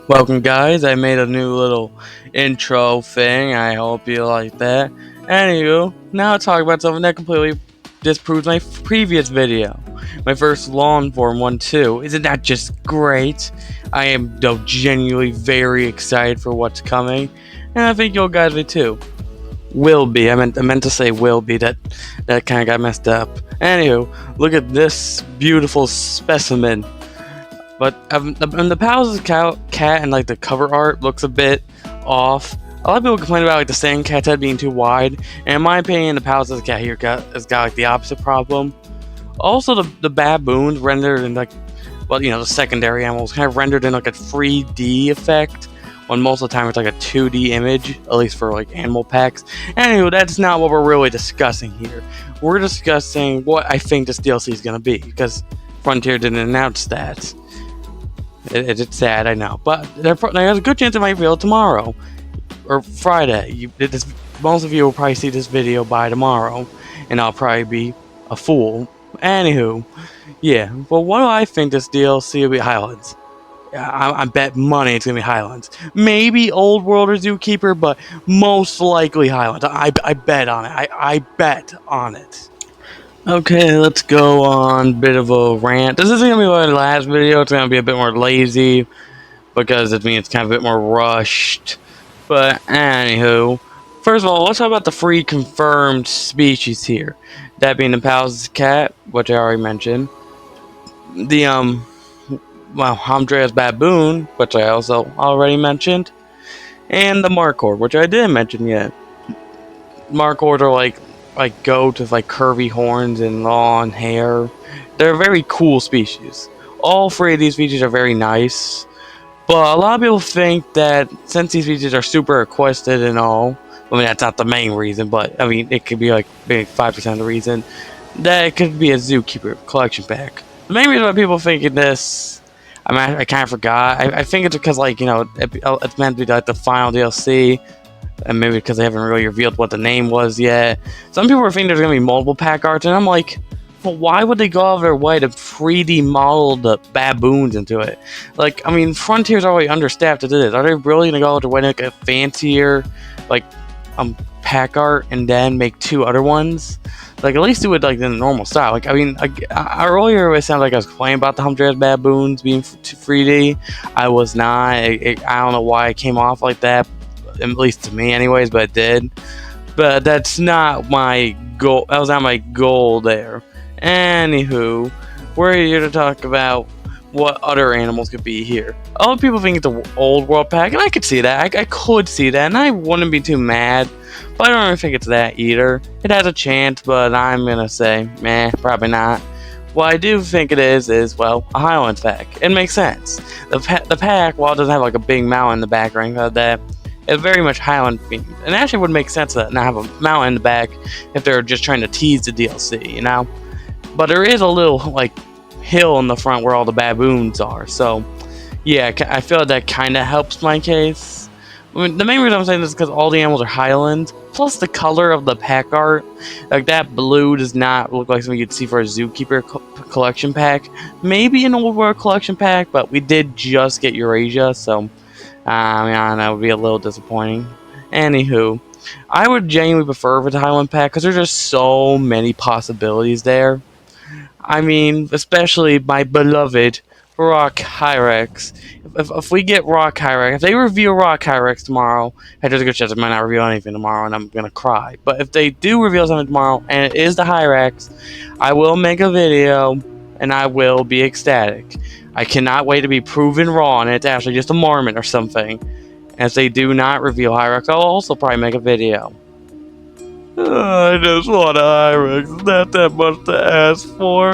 Welcome, guys. I made a new little intro thing. I hope you like that. Anywho, now I'll talk about something that completely disproves my previous video. My first long form one, too. Isn't that just great? I am genuinely very excited for what's coming, and I think you guys be too. Will be. I meant to say will be. That kind of got messed up. Anywho, look at this beautiful specimen. But the Pals cat and like the cover art looks a bit off. A lot of people complain about like the sand cat's head being too wide, and in my opinion, the Pals cat here has got like the opposite problem. Also, the baboons rendered in like, well, the secondary animals kind of rendered in like a 3D effect, when most of the time it's like a 2D image, at least for like animal packs. Anyway, that's not what we're really discussing here. We're discussing what I think this DLC is gonna be, because Frontier didn't announce that. It's sad, I know, but there's a good chance it might reveal tomorrow or Friday. Most of you will probably see this video by tomorrow, and I'll probably be a fool. Anywho, yeah. Well, what do I think this DLC will be? Highlands. I bet money it's gonna be Highlands. Maybe Old World or Zookeeper, but most likely Highlands. I bet on it. I bet on it. Okay, let's go on a bit of a rant. This isn't gonna be my last video. It's gonna be a bit more lazy because it means it's kind of a bit more rushed. But anywho, first of all, let's talk about the three confirmed species here. That being the Pal's cat, which I already mentioned. The Andrea's baboon, which I also already mentioned, and the Markhor, which I didn't mention yet. Markhors are like goats with like curvy horns and long hair. They're a very cool species. All three of these species are very nice, but a lot of people think that since these species are super requested and all, I mean that's not the main reason, but I mean it could be like maybe 5% of the reason, that it could be a Zookeeper collection pack. The main reason why people thinking this, I mean I kind of forgot. I think it's because like it's meant to be like the final DLC. And maybe because they haven't really revealed what the name was yet. Some people are thinking there's going to be multiple pack arts, and I'm like, well, why would they go out of their way to 3D model the baboons into it? Like, I mean, Frontier's already understaffed as it is. Are they really going to go out of their way to make a fancier, like, pack art and then make two other ones? Like, at least do it, like, in the normal style. Like, I mean, earlier it sounded like I was complaining about the Humdre's baboons being 3D. I was not. I don't know why it came off like that. At least to me anyways, but it did. But that's not my goal. That was not my goal there. Anywho, we're here to talk about what other animals could be here. A lot of people think it's the Old World pack, and I could see that. I could see that, and I wouldn't be too mad. But I don't really think it's that either. It has a chance, but I'm gonna say, meh, probably not. What I do think it is, well, a Highlands pack. It makes sense. The pack, while it doesn't have like a big mountain in the background, that it's very much Highland themed, and actually would make sense to not have a mountain in the back if they're just trying to tease the DLC, But there is a little like hill in the front where all the baboons are, so yeah, I feel like that kind of helps my case. I mean, the main reason I'm saying this is because all the animals are Highlands, plus the color of the pack art, like that blue does not look like something you'd see for a Zookeeper collection pack. Maybe an Old World collection pack, but we did just get Eurasia, so. I mean, that would be a little disappointing. Anywho, I would genuinely prefer the Highland pack because there's just so many possibilities there. I mean, especially my beloved Rock Hyrax. If we get Rock Hyrax, if they reveal Rock Hyrax tomorrow, there's a good chance they might not reveal anything tomorrow, and I'm gonna cry. But if they do reveal something tomorrow, and it is the Hyrax, I will make a video, and I will be ecstatic. I cannot wait to be proven wrong and it's actually just a marmot or something. As they do not reveal Hyrax, I'll also probably make a video. I just want a Hyrax. It's not that much to ask for.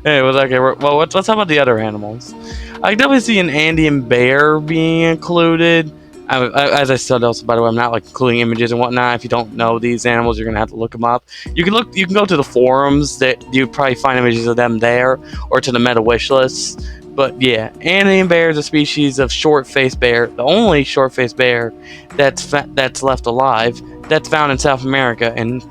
Anyways, okay, well, let's talk about the other animals. I definitely see an Andean bear being included. As I said, also by the way, I'm not like including images and whatnot. If you don't know these animals, you're gonna have to look them up. You can go to the forums that you'd probably find images of them there, or to the meta wish list. But yeah, Andean bear is a species of short-faced bear, the only short-faced bear that's left alive. That's found in South America in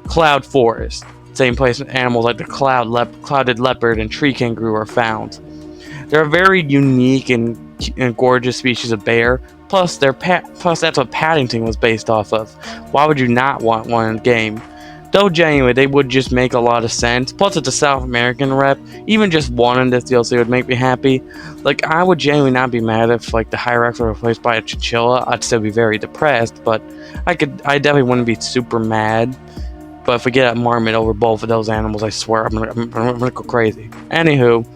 cloud forest, same place animals like the clouded leopard and tree kangaroo are found. They're a very unique and gorgeous species of bear. Plus, plus that's what Paddington was based off of. Why would you not want one in the game? Though genuinely, they would just make a lot of sense. Plus, it's a South American rep. Even just one in this DLC would make me happy. Like, I would genuinely not be mad if like the Hyrax were replaced by a chinchilla. I'd still be very depressed, but I definitely wouldn't be super mad. But if we get a marmot over both of those animals, I swear I'm gonna go crazy. Anywho,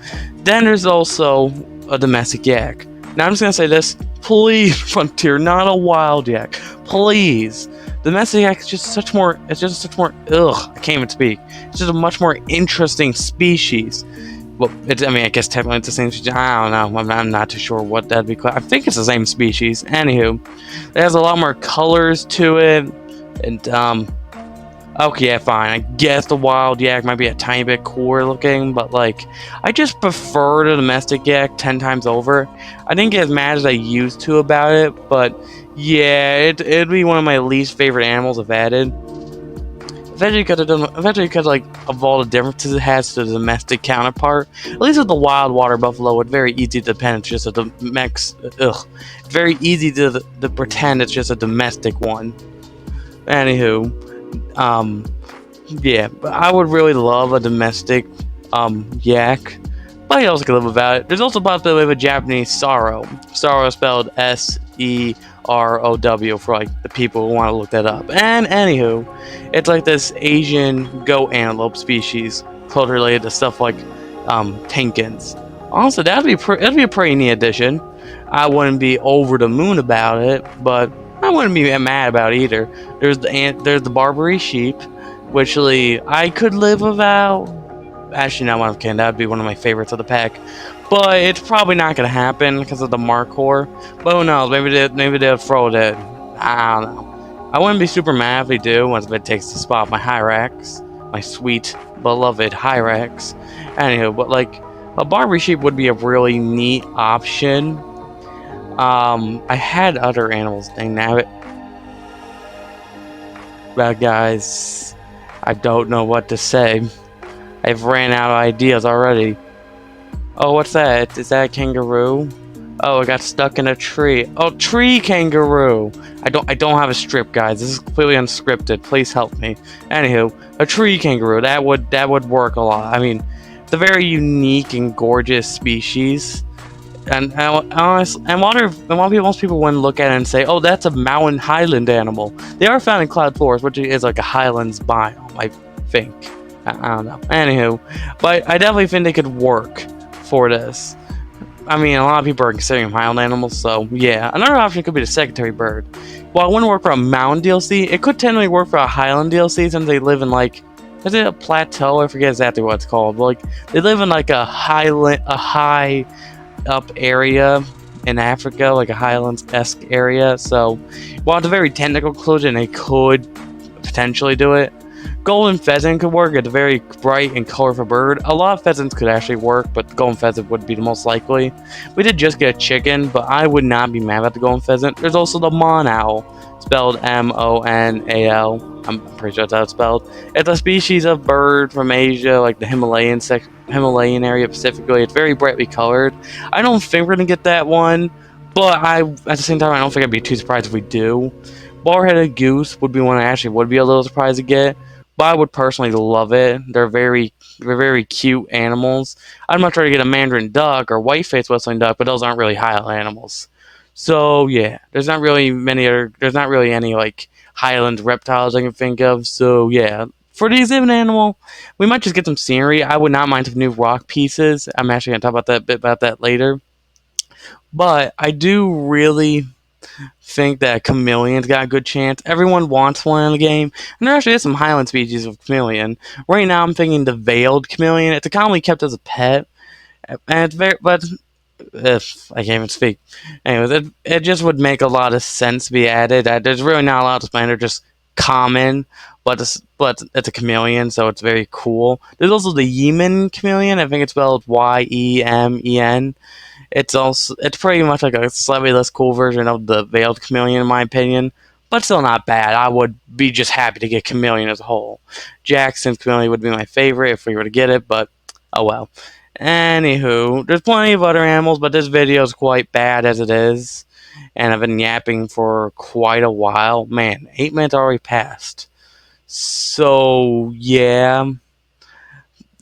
then there's also a domestic yak. Now I'm just gonna say this: please, Frontier, not a wild yak, please. Domestic yak is just such more. It's just such more. Ugh, I can't even speak. It's just a much more interesting species. Well, I mean, I guess technically it's the same species. I don't know. I'm not too sure what that'd be called. I think it's the same species. Anywho, it has a lot more colors to it, and okay, yeah, fine. I guess the wild yak might be a tiny bit cooler looking, but like, I just prefer the domestic yak 10 times over. I didn't get as mad as I used to about it, but yeah, it'd be one of my least favorite animals if added. Eventually, because like of all the differences it has to the domestic counterpart. At least with the wild water buffalo, it's very easy to depend. It's just a it's very easy to pretend it's just a domestic one. Anywho, yeah, but I would really love a domestic yak, but I also could live without it. There's also a possibility of a Japanese sorrow. Sorrow is spelled Serow for like the people who want to look that up. And anywho, it's like this Asian goat antelope species, closely related to stuff like Tinkins. Honestly, that'd be a pretty neat addition. I wouldn't be over the moon about it, but I wouldn't be mad about it either. There's the Barbary sheep, which I could live without. Actually, no, I'm kidding. That'd be one of my favorites of the pack, but it's probably not gonna happen because of the Markhor. But who knows? Maybe they'll throw it. I don't know. I wouldn't be super mad if they do once it takes the spot of my Hyrax, my sweet beloved Hyrax. Anywho, but like a Barbary sheep would be a really neat option. I had other animals named it. But guys, I don't know what to say. I've ran out of ideas already. Oh, what's that? Is that a kangaroo? Oh, I got stuck in a tree. Oh, tree kangaroo. I don't have a strip, guys. This is completely unscripted. Please help me. Anywho, a tree kangaroo. That would work a lot. I mean, it's a very unique and gorgeous species. And honestly, most people wouldn't look at it and say, "Oh, that's a mountain highland animal." They are found in cloud forest, which is like a highlands biome, I think. I don't know. Anywho, but I definitely think they could work for this. I mean, a lot of people are considering them highland animals, so yeah. Another option could be the secretary bird. While it wouldn't work for a mountain DLC, it could technically work for a highland DLC since they live in like, is it a plateau? I forget exactly what it's called. But like, they live in like a high up area in Africa, like a Highlands-esque area. So, while it's a very technical conclusion, they could potentially do it. Golden pheasant could work. It's a very bright and colorful bird. A lot of pheasants could actually work, but golden pheasant would be the most likely. We did just get a chicken, but I would not be mad at the golden pheasant. There's also the mon owl, spelled Monal. I'm pretty sure that's how it's spelled. It's a species of bird from Asia, like the Himalayan area specifically. It's very brightly colored. I don't think we're gonna get that one, but at the same time, I don't think I'd be too surprised if we do. Bar-headed goose would be one I actually would be a little surprised to get, but I would personally love it. They're very cute animals. I'd much rather get a mandarin duck or white-faced whistling duck, but those aren't really highland animals. So yeah, there's not really any like highland reptiles I can think of. So yeah, for the exhibit animal, we might just get some scenery. I would not mind some new rock pieces. I'm actually gonna talk about that later. But I do really think that chameleon's got a good chance. Everyone wants one in the game, and there actually is some highland species of chameleon. Right now, I'm thinking the veiled chameleon. It's commonly kept as a pet, and it's very, but if I can't even speak. Anyways, it just would make a lot of sense to be added. There's really not a lot to explain. They're just common, but it's a chameleon, so it's very cool. There's also the Yemen chameleon. I think it's spelled Yemen. It's pretty much like a slightly less cool version of the veiled chameleon in my opinion, but still not bad. I would be just happy to get chameleon as a whole. Jackson's chameleon would be my favorite if we were to get it, but oh well. Anywho, there's plenty of other animals, but this video is quite bad as it is. And I've been yapping for quite a while. Man, 8 minutes already passed. So, yeah.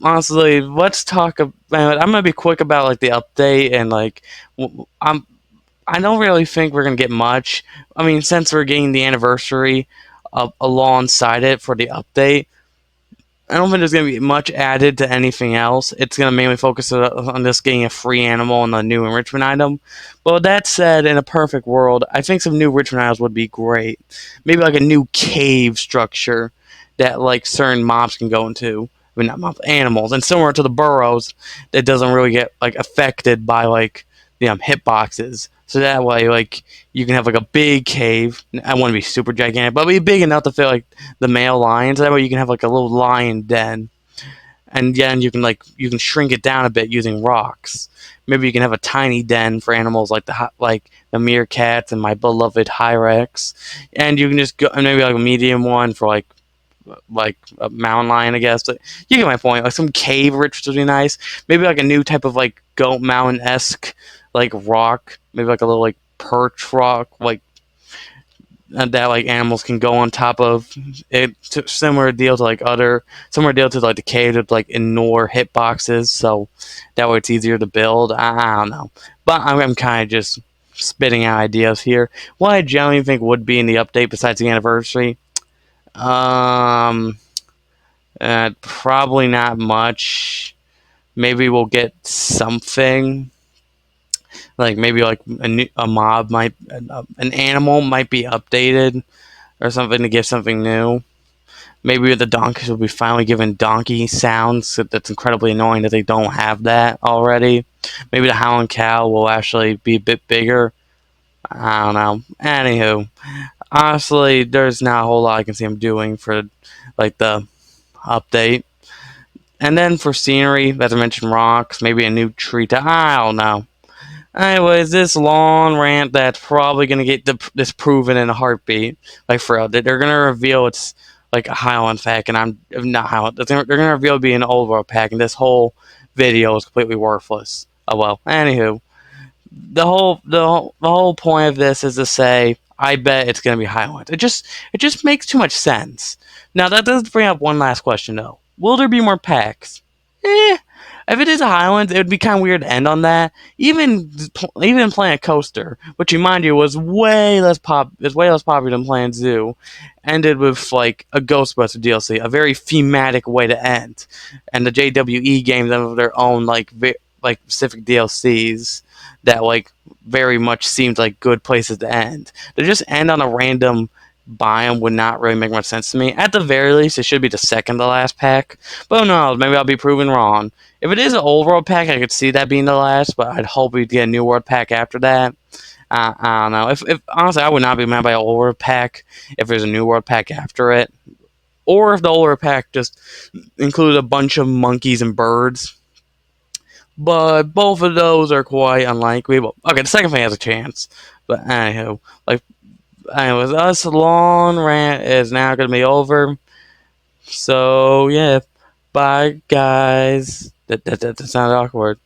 Honestly, let's talk about. I'm gonna be quick about like the update and like I'm. I don't really think we're gonna get much. I mean, since we're getting the anniversary alongside it for the update, I don't think there's going to be much added to anything else. It's going to mainly focus on just getting a free animal and a new enrichment item. But with that said, in a perfect world, I think some new enrichment items would be great. Maybe like a new cave structure that like certain mobs can go into. I mean, not mobs, animals, and similar to the burrows, that doesn't really get like affected by like the hitboxes. So that way, like you can have like a big cave. I want to be super gigantic, but be big enough to fit like the male lions. That way you can have like a little lion den, and then you can shrink it down a bit using rocks. Maybe you can have a tiny den for animals like the meerkats and my beloved hyrax, and you can just go and maybe like a medium one for like a mountain lion, I guess. But you get my point. Like some cave rich would be nice. Maybe like a new type of like goat mountain esque like rock. Maybe like a little like perch rock, like that like animals can go on top of it. Similar deal to like other similar deal to like the cave to like ignore hitboxes, so that way it's easier to build. I don't know, but I'm kind of just spitting out ideas here. What I generally think would be in the update besides the anniversary, um, probably not much. Maybe we'll get something like maybe like a mob might an animal might be updated or something to give something new. Maybe the donkeys will be finally given donkey sounds. That's incredibly annoying that they don't have that already. Maybe the Howling Cow will actually be a bit bigger. I don't know. Anywho, honestly, there's not a whole lot I can see them doing for like the update. And then for scenery, as I mentioned, rocks, maybe a new tree. I don't know. Anyways, this long rant that's probably gonna get disproven in a heartbeat. Like for real, they're gonna reveal it's like a Highland pack, and I'm not Highland. They're gonna reveal it being an old world pack, and this whole video is completely worthless. Oh well. Anywho, the whole point of this is to say I bet it's gonna be Highland. It just makes too much sense. Now that does bring up one last question though. Will there be more packs? Eh, if it is a Highlands, it would be kind of weird to end on that. Even Planet Coaster, which remind you was way less popular than Planet Zoo, ended with like a Ghostbuster DLC, a very thematic way to end. And the JWE games have their own like specific DLCs that like very much seemed like good places to end. To just end on a random biome would not really make much sense to me. At the very least, it should be the second to last pack. But who knows? Maybe I'll be proven wrong. If it is an old world pack, I could see that being the last. But I'd hope we'd get a new world pack after that. I don't know. If honestly, I would not be mad by an old world pack if there's a new world pack after it, or if the old world pack just included a bunch of monkeys and birds. But both of those are quite unlikely. Well, okay, the second thing has a chance. But anywho, anyways, us long rant is now gonna be over. So yeah, bye guys. That sounded awkward.